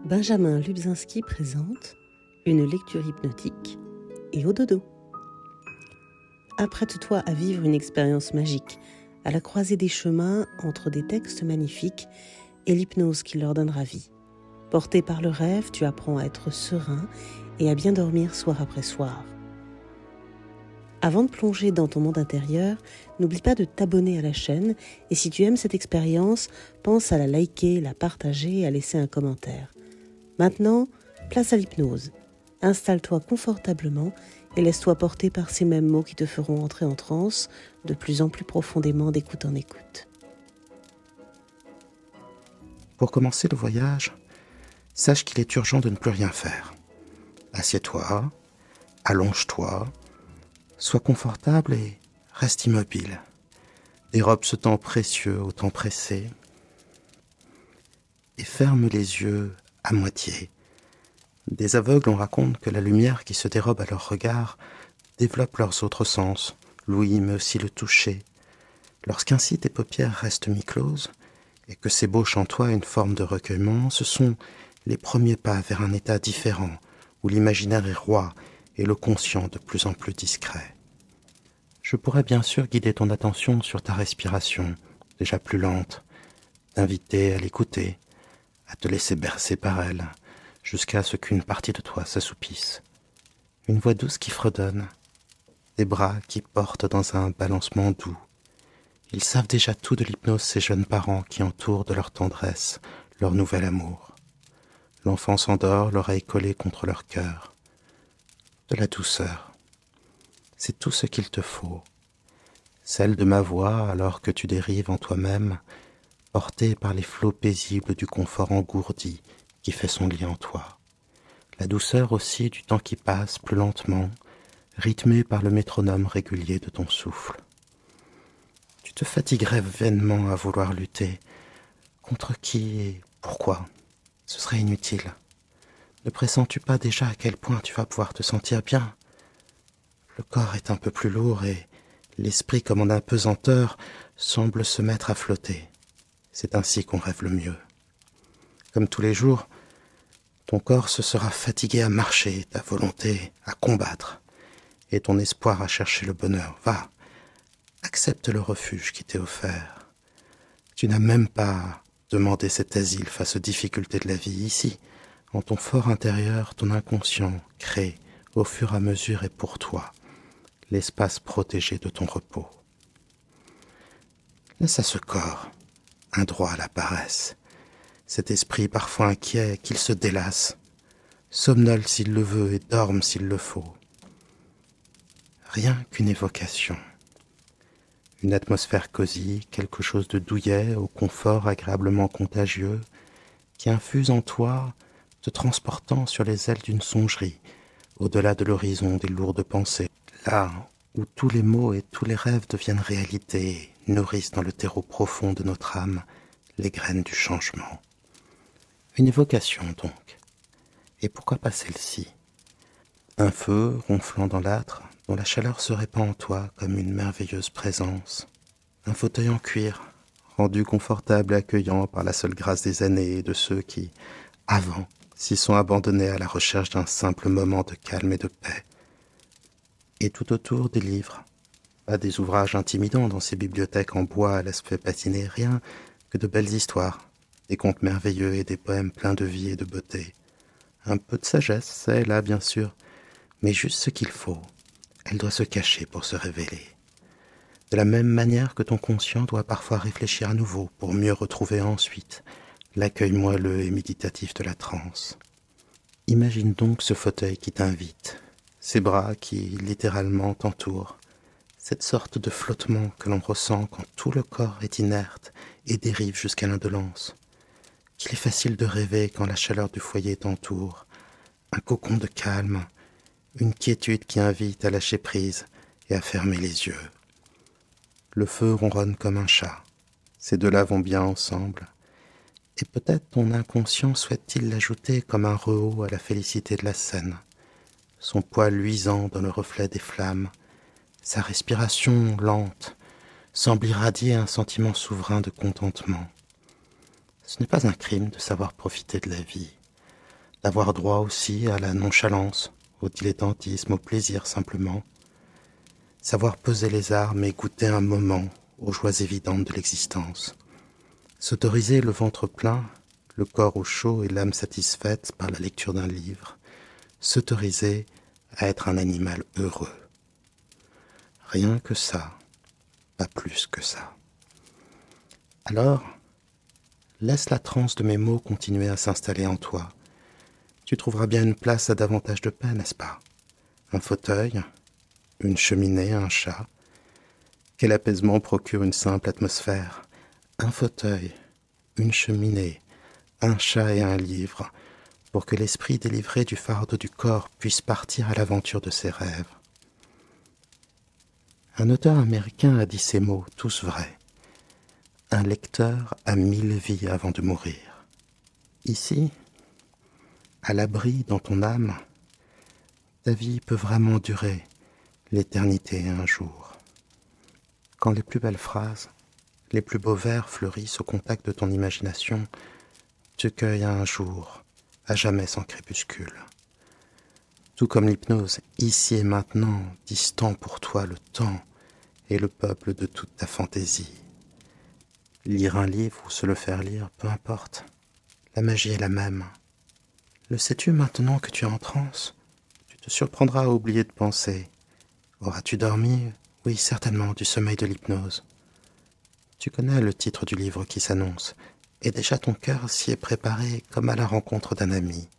Benjamin Lubzinski présente une lecture hypnotique et au dodo. Apprête-toi à vivre une expérience magique, à la croisée des chemins entre des textes magnifiques et l'hypnose qui leur donnera vie. Porté par le rêve, tu apprends à être serein et à bien dormir soir après soir. Avant de plonger dans ton monde intérieur, n'oublie pas de t'abonner à la chaîne et si tu aimes cette expérience, pense à la liker, la partager et à laisser un commentaire. Maintenant, place à l'hypnose. Installe-toi confortablement et laisse-toi porter par ces mêmes mots qui te feront entrer en transe de plus en plus profondément d'écoute en écoute. Pour commencer le voyage, sache qu'il est urgent de ne plus rien faire. Assieds-toi, allonge-toi, sois confortable et reste immobile. Dérobe ce temps précieux au temps pressé et ferme les yeux à moitié. Des aveugles, on raconte que la lumière qui se dérobe à leur regard développe leurs autres sens, l'ouïe mais aussi le toucher. Lorsqu'ainsi tes paupières restent mi-closes et que s'ébauche en toi une forme de recueillement, ce sont les premiers pas vers un état différent où l'imaginaire est roi et le conscient de plus en plus discret. Je pourrais bien sûr guider ton attention sur ta respiration, déjà plus lente, t'inviter à l'écouter, à te laisser bercer par elle, jusqu'à ce qu'une partie de toi s'assoupisse. Une voix douce qui fredonne, des bras qui portent dans un balancement doux. Ils savent déjà tout de l'hypnose, ces jeunes parents qui entourent de leur tendresse leur nouvel amour. L'enfant s'endort, l'oreille collée contre leur cœur. De la douceur. C'est tout ce qu'il te faut. Celle de ma voix alors que tu dérives en toi-même, portée par les flots paisibles du confort engourdi qui fait son lit en toi. La douceur aussi du temps qui passe plus lentement, rythmé par le métronome régulier de ton souffle. Tu te fatiguerais vainement à vouloir lutter. Contre qui et pourquoi? Ce serait inutile. Ne pressens-tu pas déjà à quel point tu vas pouvoir te sentir bien? Le corps est un peu plus lourd et l'esprit, comme en apesanteur, semble se mettre à flotter. C'est ainsi qu'on rêve le mieux. Comme tous les jours, ton corps se sera fatigué à marcher, ta volonté à combattre, et ton espoir à chercher le bonheur. Va, accepte le refuge qui t'est offert. Tu n'as même pas demandé cet asile face aux difficultés de la vie. Ici, en ton fort intérieur, ton inconscient crée, au fur et à mesure et pour toi, l'espace protégé de ton repos. Laisse à ce corps un droit à la paresse, cet esprit parfois inquiet qu'il se délasse, somnole s'il le veut et dorme s'il le faut. Rien qu'une évocation, une atmosphère cosy, quelque chose de douillet au confort agréablement contagieux, qui infuse en toi, te transportant sur les ailes d'une songerie, au-delà de l'horizon des lourdes pensées, là où tous les mots et tous les rêves deviennent réalité et nourrissent dans le terreau profond de notre âme les graines du changement. Une évocation donc. Et pourquoi pas celle-ci? Un feu ronflant dans l'âtre, dont la chaleur se répand en toi comme une merveilleuse présence. Un fauteuil en cuir, rendu confortable et accueillant par la seule grâce des années et de ceux qui, avant, s'y sont abandonnés à la recherche d'un simple moment de calme et de paix. Et tout autour des livres, pas des ouvrages intimidants dans ces bibliothèques en bois à l'aspect patiné, rien que de belles histoires, des contes merveilleux et des poèmes pleins de vie et de beauté. Un peu de sagesse, ça et là bien sûr, mais juste ce qu'il faut. Elle doit se cacher pour se révéler. De la même manière que ton conscient doit parfois réfléchir à nouveau pour mieux retrouver ensuite l'accueil moelleux et méditatif de la transe. Imagine donc ce fauteuil qui t'invite, ces bras qui littéralement t'entourent, cette sorte de flottement que l'on ressent quand tout le corps est inerte et dérive jusqu'à l'indolence. Qu'il est facile de rêver quand la chaleur du foyer t'entoure, un cocon de calme, une quiétude qui invite à lâcher prise et à fermer les yeux. Le feu ronronne comme un chat, ces deux-là vont bien ensemble, et peut-être ton inconscient souhaite-t-il l'ajouter comme un rehaut à la félicité de la scène, son poil luisant dans le reflet des flammes, sa respiration lente semble irradier un sentiment souverain de contentement. Ce n'est pas un crime de savoir profiter de la vie. d'avoir droit aussi à la nonchalance, au dilettantisme, au plaisir simplement. Savoir peser les armes et goûter un moment aux joies évidentes de l'existence. S'autoriser le ventre plein, le corps au chaud et l'âme satisfaite par la lecture d'un livre. S'autoriser à être un animal heureux. Rien que ça, pas plus que ça. Alors, laisse la transe de mes mots continuer à s'installer en toi. Tu trouveras bien une place à davantage de paix, n'est-ce pas? Un fauteuil, une cheminée, un chat. Quel apaisement procure une simple atmosphère? Un fauteuil, une cheminée, un chat et un livre, pour que l'esprit délivré du fardeau du corps puisse partir à l'aventure de ses rêves. Un auteur américain a dit ces mots, tous vrais. Un lecteur a 1000 vies avant de mourir. Ici, à l'abri dans ton âme, ta vie peut vraiment durer l'éternité un jour. Quand les plus belles phrases, les plus beaux vers fleurissent au contact de ton imagination, tu cueilles un jour, à jamais sans crépuscule. Tout comme l'hypnose, ici et maintenant, distant pour toi le temps et le peuple de toute ta fantaisie. Lire un livre ou se le faire lire, peu importe, la magie est la même. Le sais-tu maintenant que tu es en transe? Tu te surprendras à oublier de penser. Auras-tu dormi? Oui, certainement, du sommeil de l'hypnose. Tu connais le titre du livre qui s'annonce, et déjà ton cœur s'y est préparé comme à la rencontre d'un ami.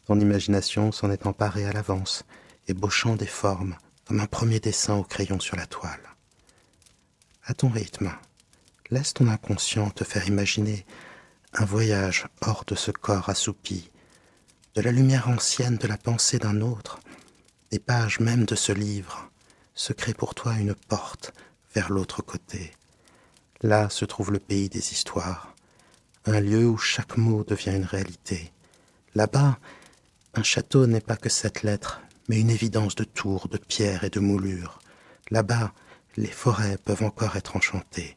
Ton imagination s'en est emparée à l'avance, ébauchant des formes comme un premier dessin au crayon sur la toile. À ton rythme, laisse ton inconscient te faire imaginer un voyage hors de ce corps assoupi, de la lumière ancienne de la pensée d'un autre, des pages même de ce livre, se crée pour toi une porte vers l'autre côté. Là se trouve le pays des histoires, un lieu où chaque mot devient une réalité. Là-bas, un château n'est pas que 7 lettres, mais une évidence de tours, de pierres et de moulures. Là-bas, les forêts peuvent encore être enchantées.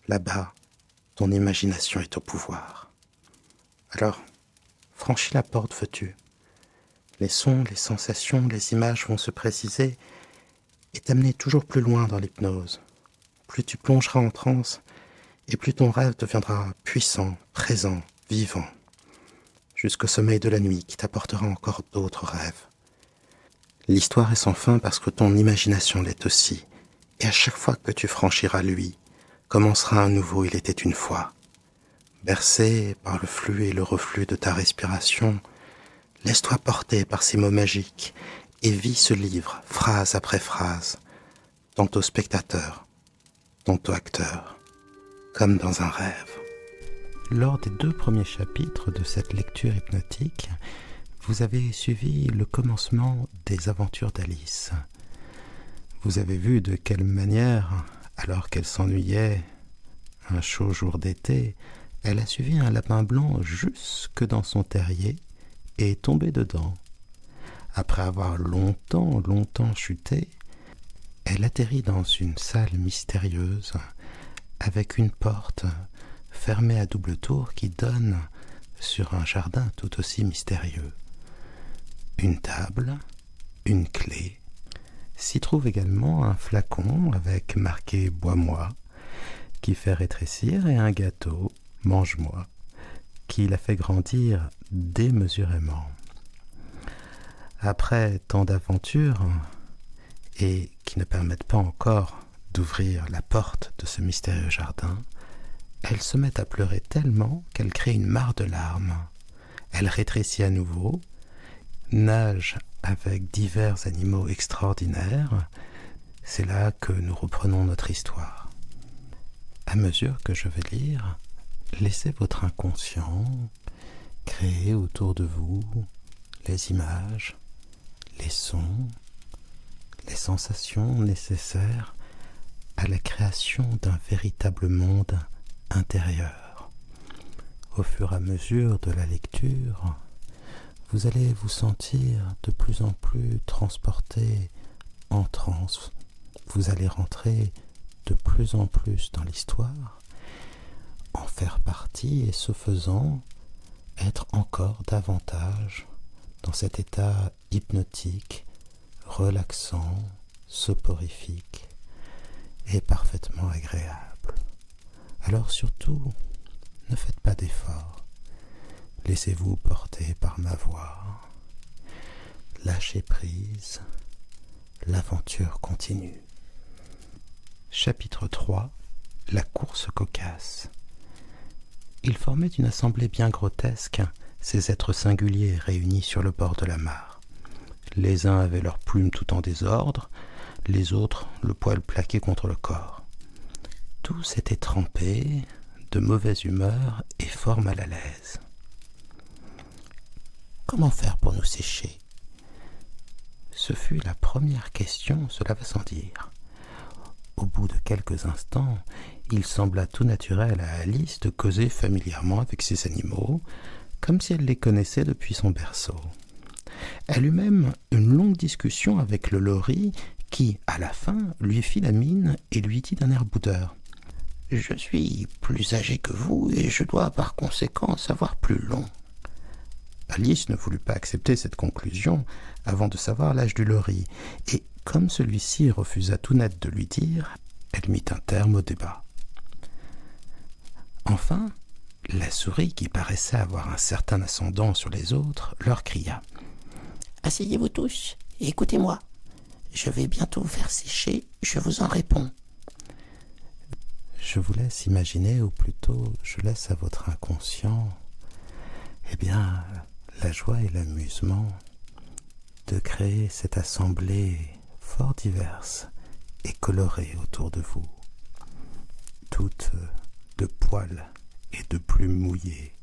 Là-bas, ton imagination est au pouvoir. Alors, franchis la porte, veux-tu? Les sons, les sensations, les images vont se préciser et t'amener toujours plus loin dans l'hypnose. Plus tu plongeras en transe, et plus ton rêve deviendra puissant, présent, vivant, jusqu'au sommeil de la nuit qui t'apportera encore d'autres rêves. L'histoire est sans fin parce que ton imagination l'est aussi, et à chaque fois que tu franchiras lui, commencera un nouveau il était une fois. Bercé par le flux et le reflux de ta respiration, laisse-toi porter par ces mots magiques et vis ce livre, phrase après phrase, tantôt spectateur, tantôt acteur, comme dans un rêve. Lors des 2 premiers chapitres de cette lecture hypnotique, vous avez suivi le commencement des aventures d'Alice. Vous avez vu de quelle manière, alors qu'elle s'ennuyait, un chaud jour d'été, elle a suivi un lapin blanc jusque dans son terrier et est tombée dedans. Après avoir longtemps chuté, elle atterrit dans une salle mystérieuse avec une porte fermée à double tour qui donne sur un jardin tout aussi mystérieux. Une table, une clé. S'y trouve également un flacon avec marqué « Bois-moi » qui fait rétrécir et un gâteau « Mange-moi » qui la fait grandir démesurément. Après tant d'aventures et qui ne permettent pas encore d'ouvrir la porte de ce mystérieux jardin, elle se met à pleurer tellement qu'elle crée une mare de larmes. Elle rétrécit à nouveau, nage avec divers animaux extraordinaires. C'est là que nous reprenons notre histoire. À mesure que je vais lire, laissez votre inconscient créer autour de vous les images, les sons, les sensations nécessaires à la création d'un véritable monde intérieur. Au fur et à mesure de la lecture, vous allez vous sentir de plus en plus transporté en transe. Vous allez rentrer de plus en plus dans l'histoire, en faire partie et ce faisant, être encore davantage dans cet état hypnotique, relaxant, soporifique et parfaitement agréable. Alors surtout, ne faites pas d'efforts. Laissez-vous porter par ma voix. Lâchez prise. L'aventure continue. Chapitre 3. La course cocasse. Ils formaient une assemblée bien grotesque, ces êtres singuliers réunis sur le bord de la mare. Les uns avaient leurs plumes tout en désordre, les autres le poil plaqué contre le corps. Tous étaient trempés, de mauvaise humeur et fort mal à l'aise. Comment faire pour nous sécher ? Ce fut la première question, cela va sans dire. Au bout de quelques instants, il sembla tout naturel à Alice de causer familièrement avec ces animaux, comme si elle les connaissait depuis son berceau. Elle eut même une longue discussion avec le lori qui, à la fin, lui fit la mine et lui dit d'un air boudeur : « Je suis plus âgé que vous et je dois par conséquent avoir plus long. » Alice ne voulut pas accepter cette conclusion avant de savoir l'âge du lori, et comme celui-ci refusa tout net de lui dire, elle mit un terme au débat. Enfin, la souris, qui paraissait avoir un certain ascendant sur les autres, leur cria : « Asseyez-vous tous et écoutez-moi. Je vais bientôt vous faire sécher, je vous en réponds. » Je vous laisse imaginer, ou plutôt je laisse à votre inconscient, la joie et l'amusement de créer cette assemblée fort diverse et colorée autour de vous, toutes de poils et de plumes mouillées.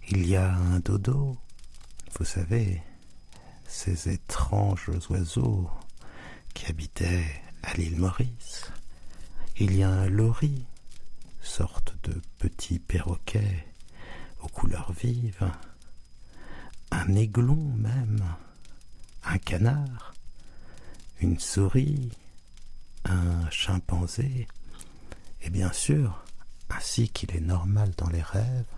Il y a un dodo, vous savez, ces étranges oiseaux qui habitaient à l'île Maurice. Il y a un lori, sorte de petit perroquet aux couleurs vives, un aiglon même, un canard, une souris, un chimpanzé, et bien sûr, ainsi qu'il est normal dans les rêves,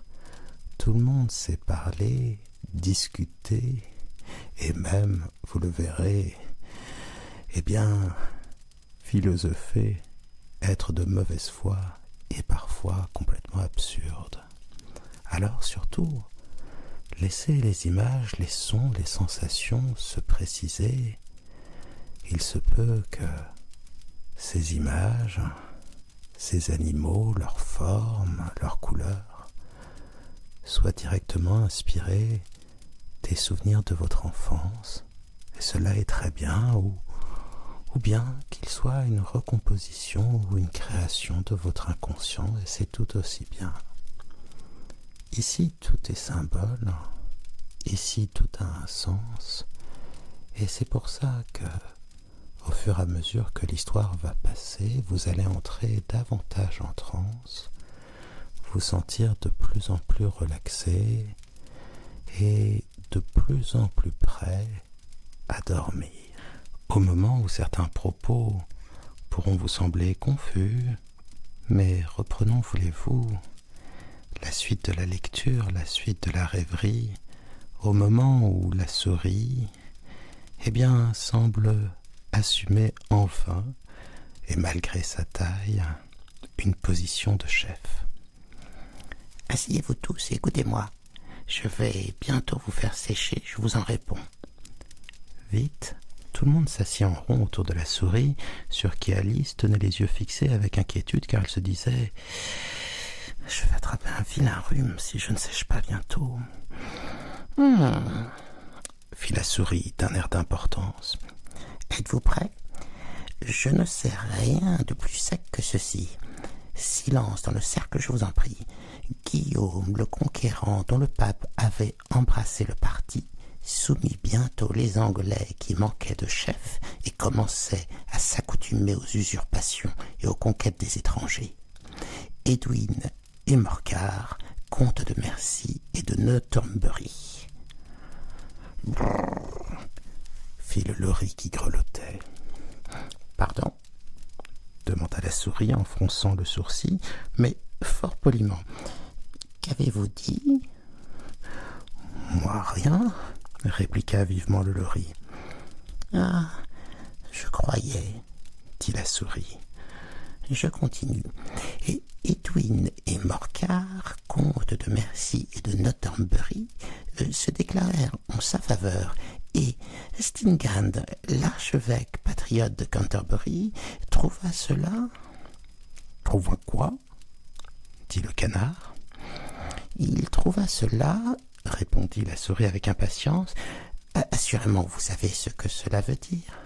tout le monde sait parler, discuter, et même, vous le verrez, philosopher, être de mauvaise foi et parfois complètement absurde. Alors surtout, laissez les images, les sons, les sensations se préciser. Il se peut que ces images, ces animaux, leurs formes, leurs couleurs, soient directement inspirés des souvenirs de votre enfance, et cela est très bien, ou bien qu'il soit une recomposition ou une création de votre inconscient, et c'est tout aussi bien. Ici, tout est symbole, ici, tout a un sens, et c'est pour ça que, au fur et à mesure que l'histoire va passer, vous allez entrer davantage en transe, vous sentir de plus en plus relaxé et de plus en plus prêt à dormir. Au moment où certains propos pourront vous sembler confus, mais reprenons, voulez-vous, la suite de la lecture, la suite de la rêverie, au moment où la souris, semble assumer enfin, et malgré sa taille, une position de chef. Asseyez-vous tous et écoutez-moi. Je vais bientôt vous faire sécher, je vous en réponds. Vite, tout le monde s'assit en rond autour de la souris, sur qui Alice tenait les yeux fixés avec inquiétude, car elle se disait « Je vais attraper un vilain rhume si je ne sèche pas bientôt. » fit la souris d'un air d'importance. « Êtes-vous prêts ? Je ne sais rien de plus sec que ceci. Silence dans le cercle, je vous en prie. Guillaume le Conquérant, dont le pape avait embrassé le parti, soumit bientôt les Anglais qui manquaient de chef et commençaient à s'accoutumer aux usurpations et aux conquêtes des étrangers. Edwin et Morcar, comtes de Mercie et de Northumbrie. Brrr, fit le lori qui grelottait. Pardon, demanda la souris en fronçant le sourcil, mais fort poliment. Qu'avez-vous dit ? rien, répliqua vivement le lori. Ah, je croyais, dit la souris. Je continue. Et Edwin et Morcar, comtes de Mercie et de Northumbrie, se déclarèrent en sa faveur, et Stingand, l'archevêque patriote de Canterbury, trouva cela... Trouva quoi? Dit le canard. Il trouva cela, répondit la souris avec impatience. Assurément, vous savez ce que cela veut dire.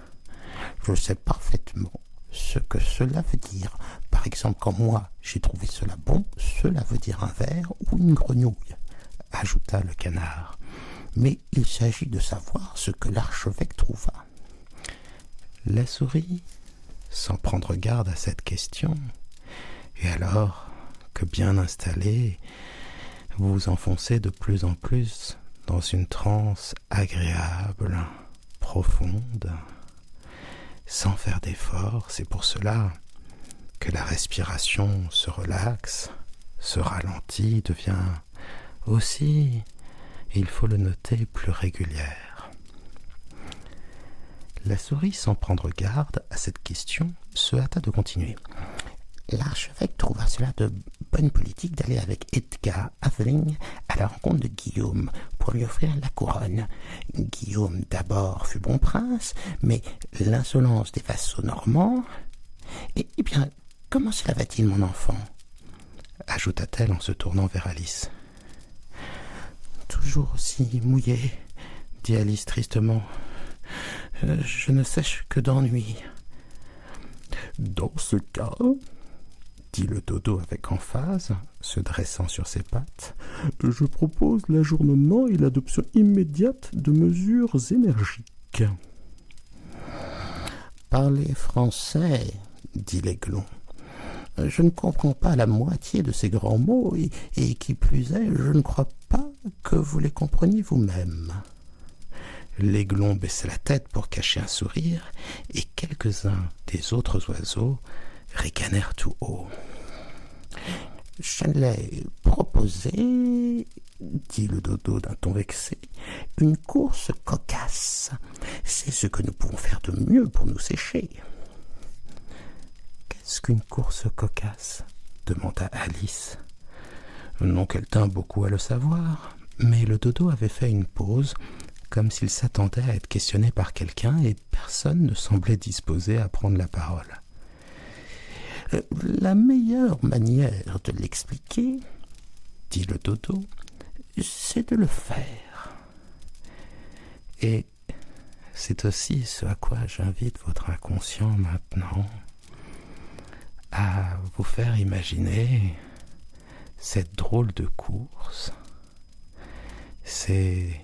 Je sais parfaitement ce que cela veut dire. Par exemple, quand moi j'ai trouvé cela bon, cela veut dire un ver ou une grenouille, ajouta le canard. Mais il s'agit de savoir ce que l'archevêque trouva. La souris, sans prendre garde à cette question, et alors que bien installé, vous vous enfoncez de plus en plus dans une transe agréable, profonde, sans faire d'effort. C'est pour cela que la respiration se relaxe, se ralentit, devient aussi, il faut le noter, plus régulière. La souris, sans prendre garde à cette question, se hâta de continuer. L'archevêque trouva cela de bonne politique d'aller avec Edgar Aveling à la rencontre de Guillaume pour lui offrir la couronne. Guillaume d'abord fut bon prince, mais l'insolence des vassaux normands... Eh bien, comment cela va-t-il, mon enfant? Ajouta-t-elle en se tournant vers Alice. Toujours aussi mouillé, dit Alice tristement. Je ne sèche que d'ennui. Dans ce cas, dit le dodo avec emphase, se dressant sur ses pattes, je propose l'ajournement et l'adoption immédiate de mesures énergiques. Parlez français, dit l'aiglon. Je ne comprends pas la moitié de ces grands mots, et qui plus est, je ne crois pas que vous les compreniez vous-même. L'aiglon baissa la tête pour cacher un sourire, et quelques-uns des autres oiseaux ricanèrent tout haut. « Je l'ai proposé, dit le dodo d'un ton vexé, une course cocasse. C'est ce que nous pouvons faire de mieux pour nous sécher. » « Qu'est-ce qu'une course cocasse ?» demanda Alice. Non qu'elle tînt beaucoup à le savoir, mais le dodo avait fait une pause, comme s'il s'attendait à être questionné par quelqu'un, et personne ne semblait disposé à prendre la parole. La meilleure manière de l'expliquer, dit le dodo, c'est de le faire. Et c'est aussi ce à quoi j'invite votre inconscient maintenant, à vous faire imaginer cette drôle de course, ces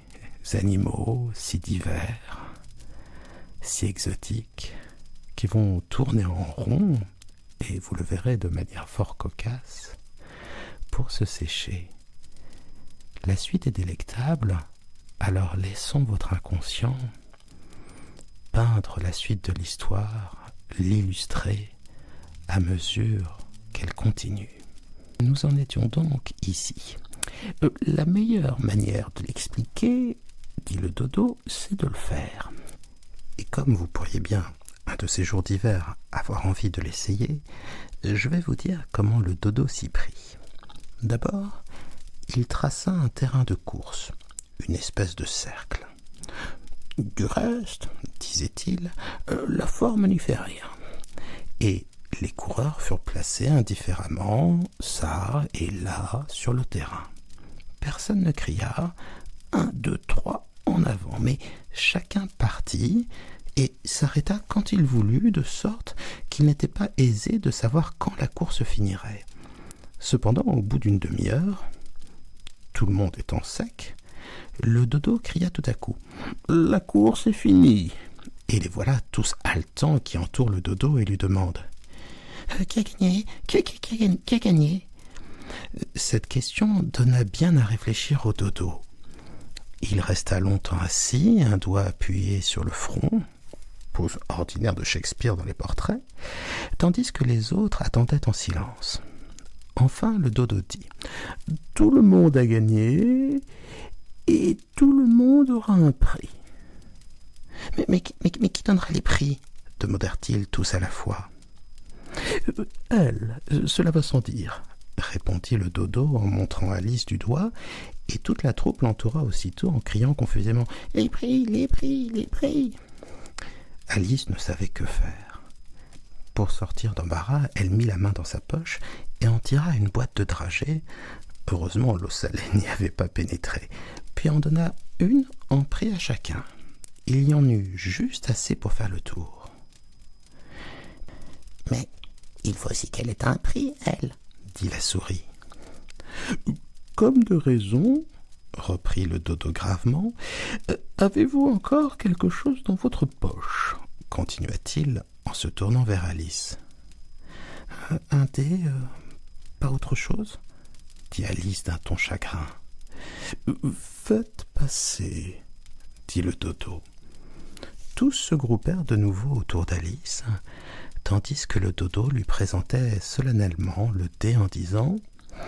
animaux si divers, si exotiques, qui vont tourner en rond, et vous le verrez de manière fort cocasse, pour se sécher. La suite est délectable, alors laissons votre inconscient peindre la suite de l'histoire, l'illustrer à mesure qu'elle continue. Nous en étions donc ici. La meilleure manière de l'expliquer, dit le dodo, c'est de le faire. Et comme vous pourriez bien, un de ces jours d'hiver, avoir envie de l'essayer, je vais vous dire comment le dodo s'y prit. D'abord, il traça un terrain de course, une espèce de cercle. Du reste, disait-il, la forme n'y fait rien. Et les coureurs furent placés indifféremment, ça et là, sur le terrain. Personne ne cria « 1, 2, 3, en avant », mais chacun partit et s'arrêta quand il voulut, de sorte qu'il n'était pas aisé de savoir quand la course finirait. Cependant, au bout d'une demi-heure, tout le monde étant sec, le dodo cria tout à coup « La course est finie !» Et les voilà tous haletants qui entourent le dodo et lui demandent « Qui a gagné ? Qui a gagné ?» Cette question donna bien à réfléchir au dodo. Il resta longtemps assis, un doigt appuyé sur le front, pose ordinaire de Shakespeare dans les portraits, tandis que les autres attendaient en silence. Enfin, le dodo dit « Tout le monde a gagné, et tout le monde aura un prix. » Mais qui donnera les prix ?» demandèrent-ils tous à la fois. « Elle, cela va sans dire, » répondit le dodo en montrant Alice du doigt, et toute la troupe l'entoura aussitôt en criant confusément « Les prix, les prix, les prix !» Alice ne savait que faire. Pour sortir d'embarras, elle mit la main dans sa poche et en tira une boîte de dragées. Heureusement, l'eau salée n'y avait pas pénétré, puis en donna une en prix à chacun. Il y en eut juste assez pour faire le tour. « Mais il faut aussi qu'elle ait un prix, elle, » dit la souris. « Comme de raison, » reprit le dodo gravement, « avez-vous encore quelque chose dans votre poche ?» continua-t-il en se tournant vers Alice. « Un dé, pas autre chose ?» dit Alice d'un ton chagrin. « Faites passer, » dit le dodo. Tous se groupèrent de nouveau autour d'Alice, tandis que le dodo lui présentait solennellement le dé en disant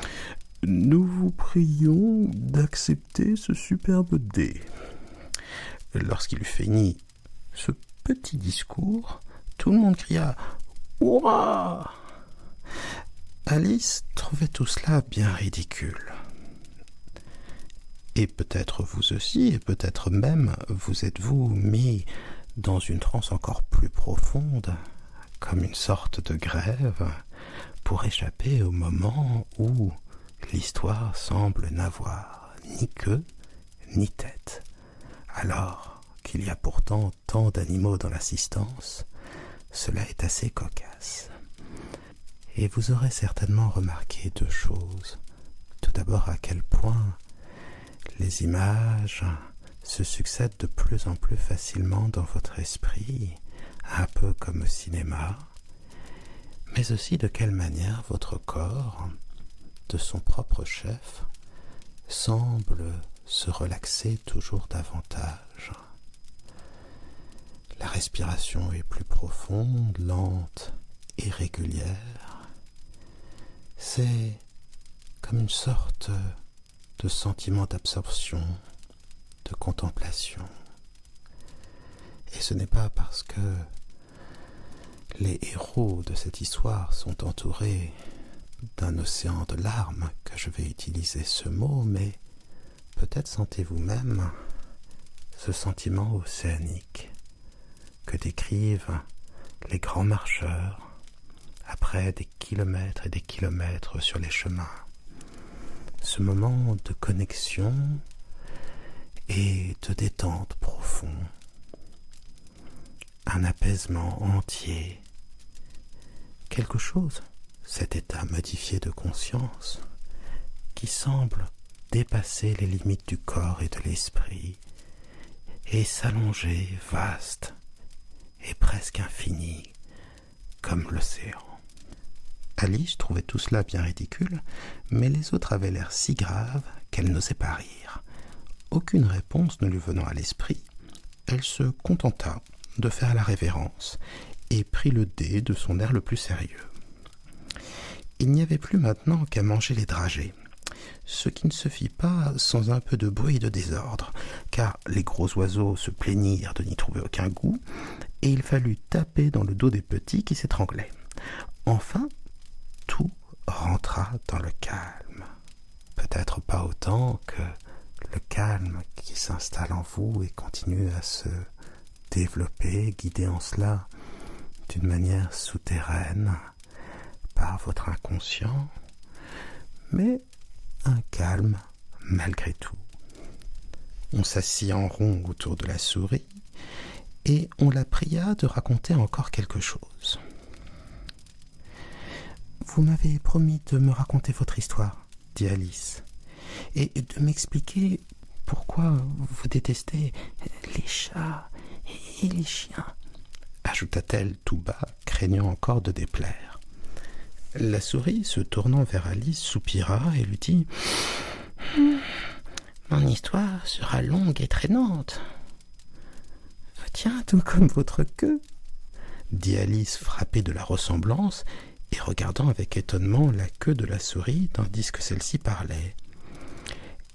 « Nous vous prions d'accepter ce superbe dé. » Lorsqu'il eut fini ce petit discours, tout le monde cria « Hurrah !» Alice trouvait tout cela bien ridicule. Et peut-être vous aussi, et peut-être même vous êtes-vous mis dans une transe encore plus profonde, comme une sorte de grève, pour échapper au moment où l'histoire semble n'avoir ni queue ni tête, alors qu'il y a pourtant tant d'animaux dans l'assistance. Cela est assez cocasse. Et vous aurez certainement remarqué deux choses. Tout d'abord, à quel point les images se succèdent de plus en plus facilement dans votre esprit, un peu comme au cinéma, mais aussi de quelle manière votre corps, de son propre chef, semble se relaxer toujours davantage. La respiration est plus profonde, lente et régulière. C'est comme une sorte de sentiment d'absorption, de contemplation. Et ce n'est pas parce que les héros de cette histoire sont entourés d'un océan de larmes que je vais utiliser ce mot, mais peut-être sentez-vous même ce sentiment océanique que décrivent les grands marcheurs après des kilomètres et des kilomètres sur les chemins. Ce moment de connexion et de détente profond, un apaisement entier, quelque chose, cet état modifié de conscience, qui semble dépasser les limites du corps et de l'esprit et s'allonger vaste et presque infini comme l'océan. Alice trouvait tout cela bien ridicule, mais les autres avaient l'air si graves qu'elle n'osait pas rire. Aucune réponse ne lui venant à l'esprit, elle se contenta de faire la révérence et prit le dé de son air le plus sérieux. Il n'y avait plus maintenant qu'à manger les dragées, ce qui ne se fit pas sans un peu de bruit et de désordre, car les gros oiseaux se plaignirent de n'y trouver aucun goût, et il fallut taper dans le dos des petits qui s'étranglaient. Enfin, tout rentra dans le calme. Peut-être pas autant que le calme qui s'installe en vous et continue à se développer, guidé en cela d'une manière souterraine par votre inconscient, mais un calme malgré tout. On s'assit en rond autour de la souris et on la pria de raconter encore quelque chose. « Vous m'avez promis de me raconter votre histoire, » dit Alice, « et de m'expliquer pourquoi vous détestez les chats et les chiens, » ajouta-t-elle tout bas, craignant encore de déplaire. La souris, se tournant vers Alice, soupira et lui dit « Mon histoire sera longue et traînante. »« Tiens, tout comme votre queue, » dit Alice, frappée de la ressemblance et regardant avec étonnement la queue de la souris tandis que celle-ci parlait.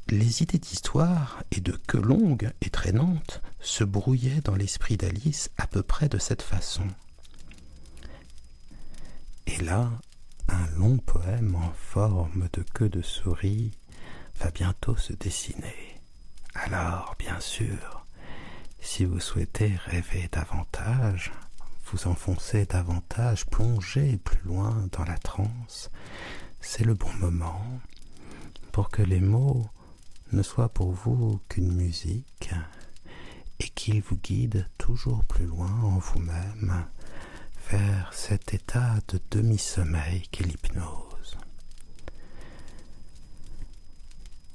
Les idées d'histoire et de queue longue et traînante se brouillaient dans l'esprit d'Alice à peu près de cette façon. Et là, un long poème en forme de queue de souris va bientôt se dessiner. Alors, bien sûr, si vous souhaitez rêver davantage, vous enfoncer davantage, plonger plus loin dans la transe, c'est le bon moment pour que les mots ne soient pour vous qu'une musique et qu'ils vous guident toujours plus loin en vous-même vers cet état de demi-sommeil qu'est l'hypnose.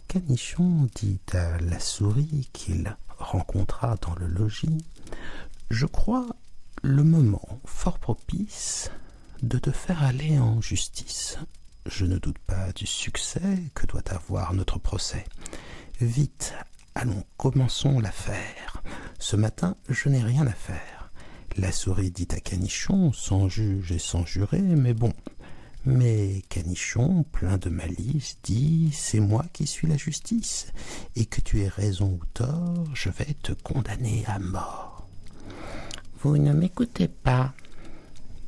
Canichon dit à la souris qu'il rencontra dans le logis, « Je crois le moment fort propice de te faire aller en justice. Je ne doute pas du succès que doit avoir notre procès. Vite, allons, commençons l'affaire. Ce matin, je n'ai rien à faire. » La souris dit à Canichon, sans juge et sans juré, mais bon. Mais Canichon, plein de malice, dit « C'est moi qui suis la justice, et que tu aies raison ou tort, je vais te condamner à mort. » « Vous ne m'écoutez pas, »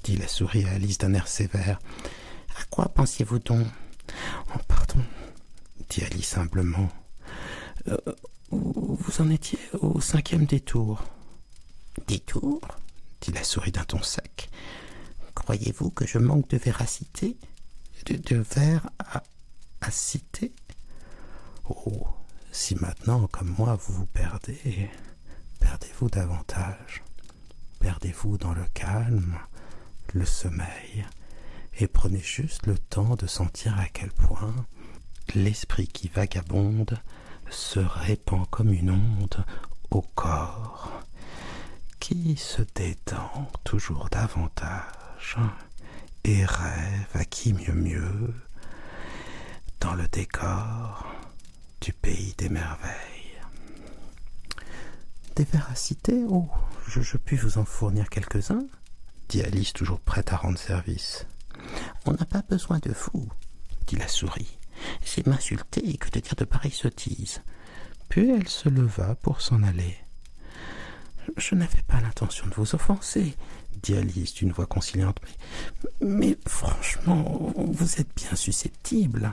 dit la souris à Alice d'un air sévère. « À quoi pensiez-vous donc ?»« Oh, pardon, » dit Alice humblement. « Vous en étiez au 5e détour. »« Détour ?» dit la souris d'un ton sec. « Croyez-vous que je manque de véracité ? De vers à citer ? Oh, si maintenant, comme moi, vous vous perdez, perdez-vous davantage. Perdez-vous dans le calme, le sommeil, et prenez juste le temps de sentir à quel point l'esprit qui vagabonde se répand comme une onde au corps, qui se détend toujours davantage et rêve à qui mieux dans le décor du pays des merveilles. Des véracités, oh, je puis vous en fournir quelques-uns, dit Alice, toujours prête à rendre service. On n'a pas besoin de vous, dit la souris. C'est m'insulter que de dire de pareilles sottises. Puis elle se leva pour s'en aller. Je n'avais pas l'intention de vous offenser, dit Alice d'une voix conciliante, mais franchement, vous êtes bien susceptible.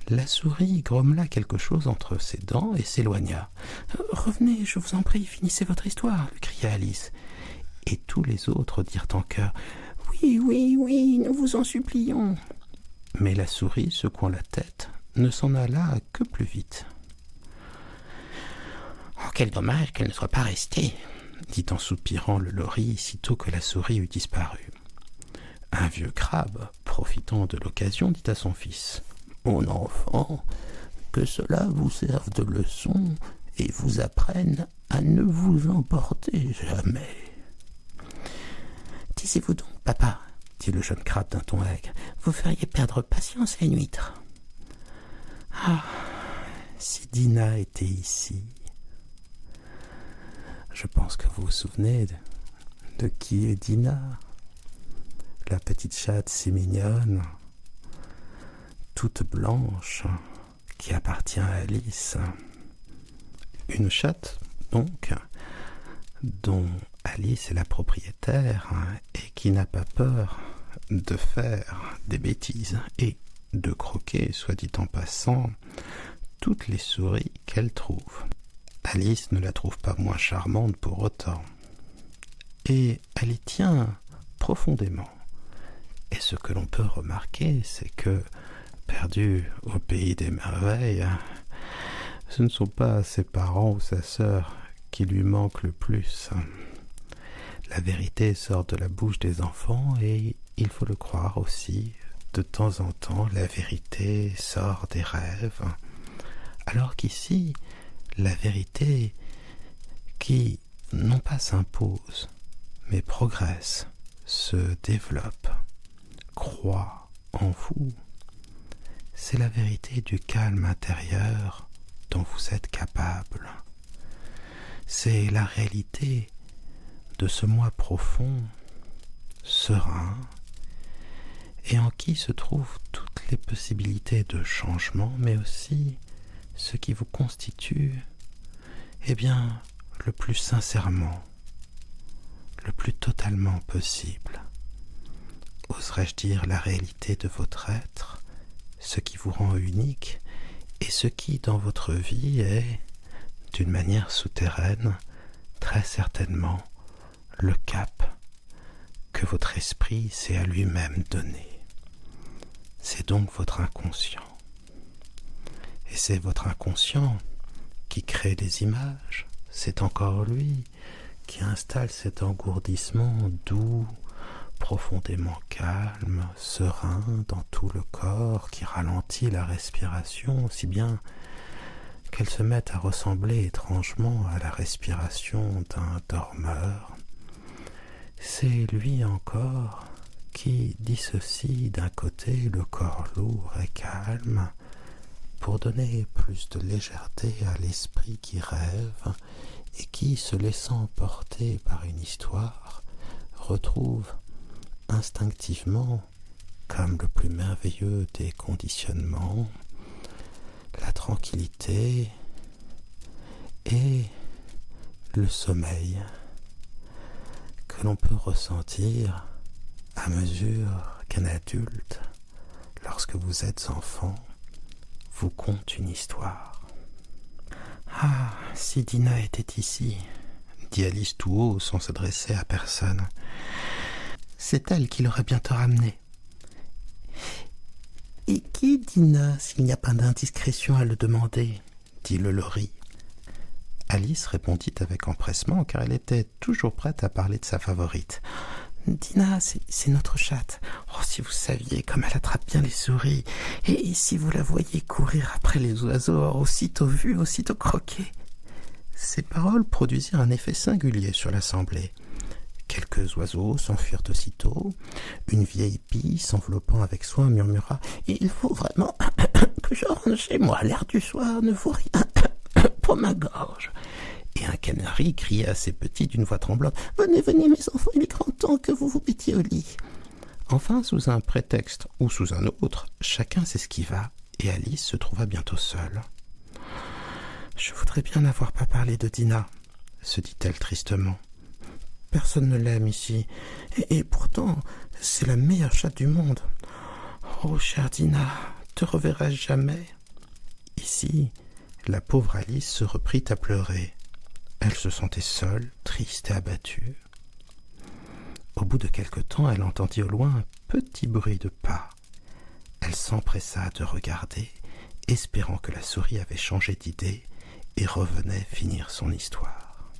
La souris grommela quelque chose entre ses dents et s'éloigna. « Revenez, je vous en prie, finissez votre histoire » lui cria Alice. Et tous les autres dirent en chœur « Oui, oui, oui, nous vous en supplions » Mais la souris, secouant la tête, ne s'en alla que plus vite. « Oh, quel dommage qu'elle ne soit pas restée » dit en soupirant le lori sitôt que la souris eut disparu. Un vieux crabe, profitant de l'occasion, dit à son fils « Mon enfant, que cela vous serve de leçon et vous apprenne à ne vous emporter jamais. »« Taisez-vous donc, papa, » dit le jeune crabe d'un ton aigre, « vous feriez perdre patience à une huître. »« Ah, si Dina était ici !» Je pense que vous vous souvenez de qui est Dina, la petite chatte si mignonne, toute blanche, qui appartient à Alice. Une chatte, donc, dont Alice est la propriétaire et qui n'a pas peur de faire des bêtises et de croquer, soit dit en passant, toutes les souris qu'elle trouve. Alice ne la trouve pas moins charmante pour autant. Et elle y tient profondément. Et ce que l'on peut remarquer, c'est que, perdu au pays des merveilles, ce ne sont pas ses parents ou sa sœur qui lui manquent le plus. La vérité sort de la bouche des enfants et, il faut le croire aussi, de temps en temps, la vérité sort des rêves. Alors qu'ici, la vérité qui, non pas s'impose, mais progresse, se développe, croît en vous, c'est la vérité du calme intérieur dont vous êtes capable. C'est la réalité de ce moi profond, serein, et en qui se trouvent toutes les possibilités de changement, mais aussi ce qui vous constitue, le plus sincèrement, le plus totalement possible. Oserais-je dire la réalité de votre être, ce qui vous rend unique et ce qui, dans votre vie, est, d'une manière souterraine, très certainement, le cap que votre esprit s'est à lui-même donné. C'est donc votre inconscient. Et c'est votre inconscient qui crée des images. C'est encore lui qui installe cet engourdissement doux, profondément calme, serein dans tout le corps, qui ralentit la respiration, si bien qu'elle se met à ressembler étrangement à la respiration d'un dormeur. C'est lui encore qui dissocie d'un côté le corps lourd et calme pour donner plus de légèreté à l'esprit qui rêve et qui, se laissant porter par une histoire, retrouve instinctivement, comme le plus merveilleux des conditionnements, la tranquillité et le sommeil que l'on peut ressentir à mesure qu'un adulte, lorsque vous êtes enfant, vous conte une histoire. « Ah, si Dina était ici !» dit Alice tout haut sans s'adresser à personne. « C'est elle qui l'aurait bientôt ramené. » « Et qui est Dina, s'il n'y a pas d'indiscrétion à le demander ?» dit le lori. Alice répondit avec empressement, car elle était toujours prête à parler de sa favorite. « Dina, c'est notre chatte. Oh, si vous saviez comme elle attrape bien les souris, et si vous la voyiez courir après les oiseaux, aussitôt vue, aussitôt croquée. » Ces paroles produisirent un effet singulier sur l'assemblée. Quelques oiseaux s'enfuirent aussitôt. Une vieille pie, s'enveloppant avec soin, murmura « Il faut vraiment que je rentre chez moi. L'air du soir ne vaut rien pour ma gorge. » Et un canari cria à ses petits d'une voix tremblante « Venez, venez, mes enfants, il est grand temps que vous vous mettiez au lit. » Enfin, sous un prétexte ou sous un autre, chacun s'esquiva et Alice se trouva bientôt seule. « Je voudrais bien n'avoir pas parlé de Dina, » se dit-elle tristement. « Personne ne l'aime ici, et pourtant c'est la meilleure chatte du monde. Oh, chère Dina, te reverrai-je jamais ?» Ici, la pauvre Alice se reprit à pleurer. Elle se sentait seule, triste et abattue. Au bout de quelque temps, elle entendit au loin un petit bruit de pas. Elle s'empressa de regarder, espérant que la souris avait changé d'idée et revenait finir son histoire.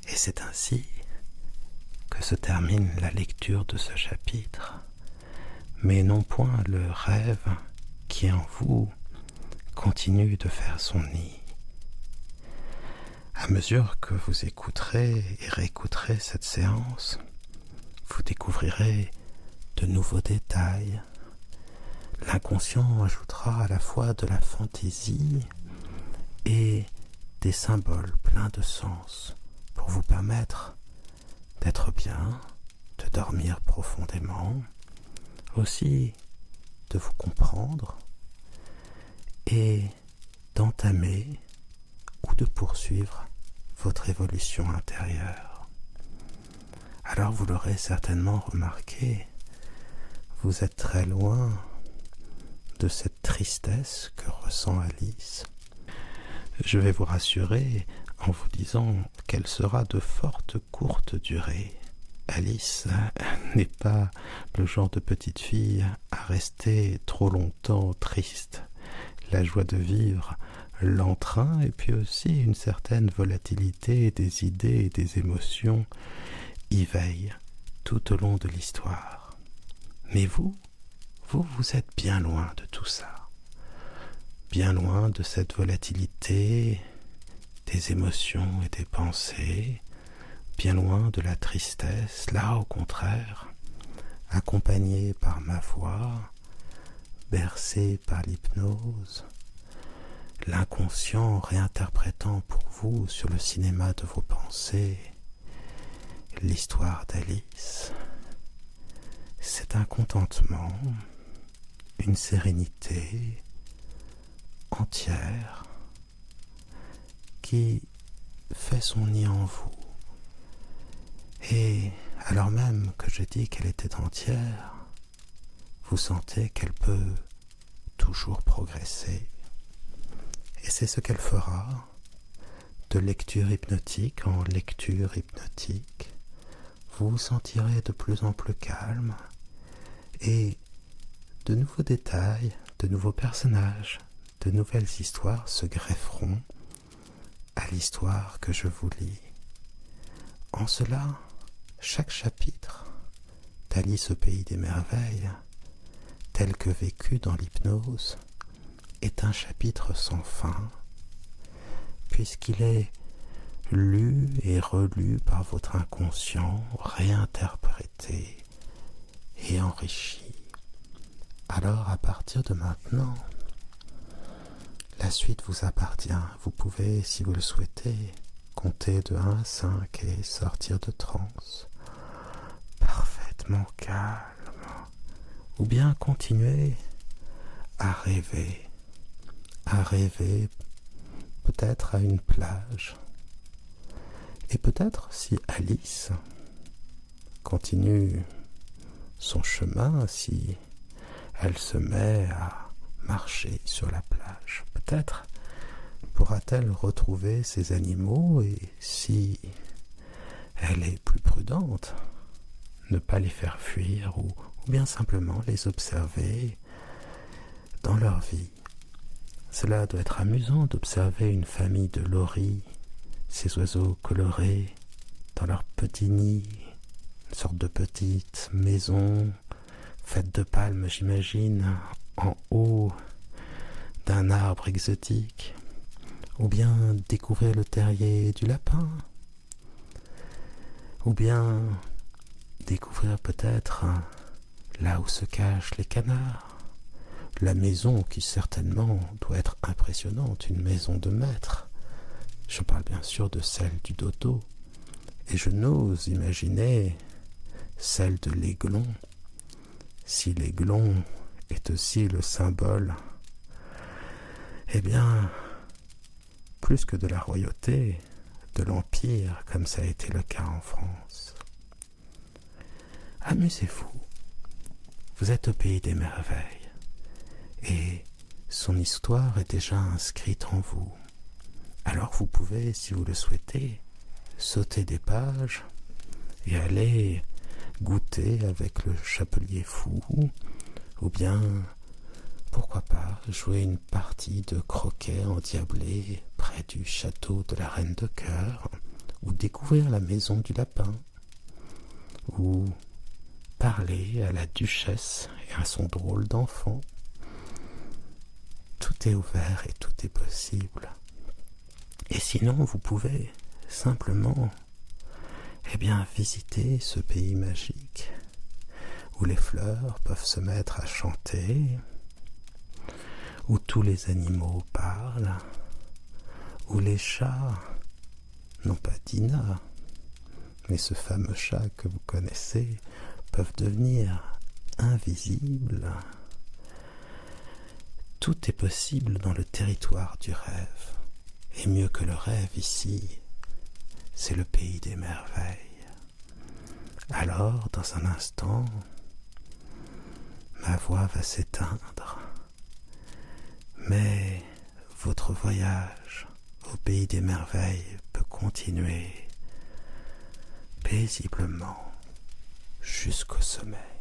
Et c'est ainsi que se termine la lecture de ce chapitre, mais non point le rêve qui en vous continue de faire son nid. À mesure que vous écouterez et réécouterez cette séance, vous découvrirez de nouveaux détails. L'inconscient ajoutera à la fois de la fantaisie et des symboles pleins de sens pour vous permettre d'être bien, de dormir profondément, aussi de vous comprendre et d'entamer ou de poursuivre votre évolution intérieure. Alors vous l'aurez certainement remarqué, vous êtes très loin de cette tristesse que ressent Alice. Je vais vous rassurer en vous disant qu'elle sera de forte courte durée. Alice n'est pas le genre de petite fille à rester trop longtemps triste. La joie de vivre, l'entrain et puis aussi une certaine volatilité des idées et des émotions y veillent tout au long de l'histoire. Mais vous êtes bien loin de tout ça, bien loin de cette volatilité des émotions et des pensées, bien loin de la tristesse, là au contraire, accompagné par ma voix, bercé par l'hypnose, l'inconscient réinterprétant pour vous sur le cinéma de vos pensées l'histoire d'Alice. C'est un contentement, une sérénité, entière qui fait son nid en vous. Et alors même que je dis qu'elle était entière, vous sentez qu'elle peut toujours progresser. Et c'est ce qu'elle fera, de lecture hypnotique en lecture hypnotique. Vous vous sentirez de plus en plus calme et de nouveaux détails, de nouveaux personnages, de nouvelles histoires se grefferont à l'histoire que je vous lis. En cela, chaque chapitre d'Alice au pays des merveilles, tel que vécu dans l'hypnose, est un chapitre sans fin, puisqu'il est lu et relu par votre inconscient, réinterprété et enrichi. Alors, à partir de maintenant, la suite vous appartient. Vous pouvez, si vous le souhaitez, compter de 1 à 5 et sortir de transe, parfaitement calme, ou bien continuer à rêver peut-être à une plage. Et peut-être si Alice continue son chemin, si elle se met à marcher sur la plage, peut-être pourra-t-elle retrouver ses animaux et si elle est plus prudente, ne pas les faire fuir ou bien simplement les observer dans leur vie. Cela doit être amusant d'observer une famille de loris, ces oiseaux colorés, dans leur petit nid, une sorte de petite maison faite de palmes, j'imagine, en haut d'un arbre exotique, ou bien découvrir le terrier du lapin, ou bien découvrir peut-être là où se cachent les canards, la maison qui certainement doit être impressionnante, une maison de maître. Je parle bien sûr de celle du dodo, et je n'ose imaginer celle de l'aiglon, si l'aiglon est aussi le symbole, eh bien, plus que de la royauté, de l'empire, comme ça a été le cas en France. Amusez-vous, vous êtes au pays des merveilles, et son histoire est déjà inscrite en vous. Alors vous pouvez, si vous le souhaitez, sauter des pages et aller goûter avec le chapelier fou, ou bien, pourquoi pas, jouer une partie de croquet endiablé près du château de la Reine de Cœur, ou découvrir la maison du lapin, ou parler à la duchesse et à son drôle d'enfant. Tout est ouvert et tout est possible. Et sinon, vous pouvez simplement visiter ce pays magique où les fleurs peuvent se mettre à chanter, où tous les animaux parlent, où les chats, non pas Dina, mais ce fameux chat que vous connaissez, peuvent devenir invisibles. Tout est possible dans le territoire du rêve. Et mieux que le rêve ici, c'est le pays des merveilles. Alors, dans un instant, ma voix va s'éteindre, mais votre voyage au pays des merveilles peut continuer paisiblement jusqu'au sommet.